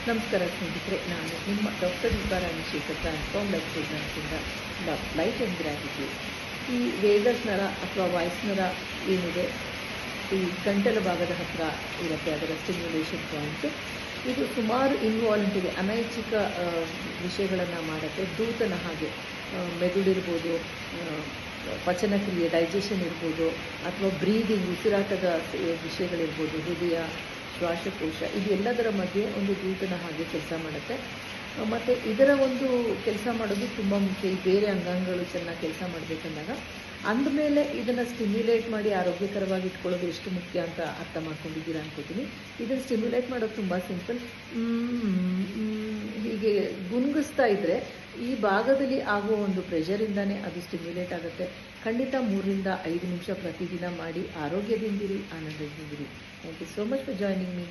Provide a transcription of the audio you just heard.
ನಮಸ್ಕಾರ ಸ್ನೇಹಿತರೆ, ನಾನು ನಿಮ್ಮ doctor Deepa Rajashekhar transform life ಪ್ರೋಗ್ರಾಮ್ಸಿಂದ ಲೈಫ್ ಆ್ಯಂಡ್ ಗ್ರ್ಯಾಟಿಟ್ಯೂಡ್. ಈ ವೇಗಸ್ ನರ ಅಥವಾ ವಾಯ್ಸ್ ನರ ಏನಿದೆ, ಈ ಗಂಟಲ ಭಾಗದ ಹತ್ತಿರ ಇರುತ್ತೆ, ಅದರ ಸ್ಟಿಮ್ಯುಲೇಷನ್ ಪಾಯಿಂಟ್. ಇದು ಸುಮಾರು ಇನ್ವಾಲಂಟರಿ ಅನೈಚ್ಛಿಕ ವಿಷಯಗಳನ್ನು ಮಾಡುತ್ತೆ. ದೂತನ ಹಾಗೆ ಮೆದುಳಿರ್ಬೋದು, ಪಚನಕ್ರಿಯೆ ಡೈಜೆಷನ್ ಇರ್ಬೋದು, ಅಥವಾ ಬ್ರೀದಿಂಗ್ ಉಸಿರಾಟದ ವಿಷಯಗಳಿರ್ಬೋದು, ಹೃದಯ, ಶ್ವಾಸಕೋಶ, ಇದು ಎಲ್ಲದರ ಮಧ್ಯೆ ಒಂದು ದೂತನ ಹಾಗೆ ಕೆಲಸ ಮಾಡುತ್ತೆ. ಮತ್ತು ಇದರ ಒಂದು ಕೆಲಸ ಮಾಡೋದು ತುಂಬ ಮುಖ್ಯ. ಈ ಬೇರೆ ಅಂಗಾಂಗಗಳು ಚೆನ್ನಾಗಿ ಕೆಲಸ ಮಾಡಬೇಕಂದಾಗ ಅಂದಮೇಲೆ ಇದನ್ನು ಸ್ಟಿಮ್ಯುಲೇಟ್ ಮಾಡಿ ಆರೋಗ್ಯಕರವಾಗಿ ಇಟ್ಕೊಳ್ಳೋದು ಎಷ್ಟು ಮುಖ್ಯ ಅಂತ ಅರ್ಥ ಮಾಡ್ಕೊಂಡಿದ್ದೀರಾ ಅನ್ಕೋತೀನಿ. ಇದನ್ನು ಸ್ಟಿಮ್ಯುಲೇಟ್ ಮಾಡೋದು ತುಂಬ ಸಿಂಪಲ್. ಹೀಗೆ ಗುನ್ಗಿಸ್ತಾ ಇದ್ದರೆ ಈ ಭಾಗದಲ್ಲಿ ಆಗುವ ಒಂದು ಪ್ರೆಷರಿಂದನೇ ಅದು ಸ್ಟಿಮ್ಯುಲೇಟ್ ಆಗುತ್ತೆ. ಖಂಡಿತ 3 ರಿಂದ 5 ನಿಮಿಷ ಪ್ರತಿದಿನ ಮಾಡಿ ಆರೋಗ್ಯದಿಂದಿರಿ, ಆನಂದದಿಂದಿರಿ. Thank you so much for joining me.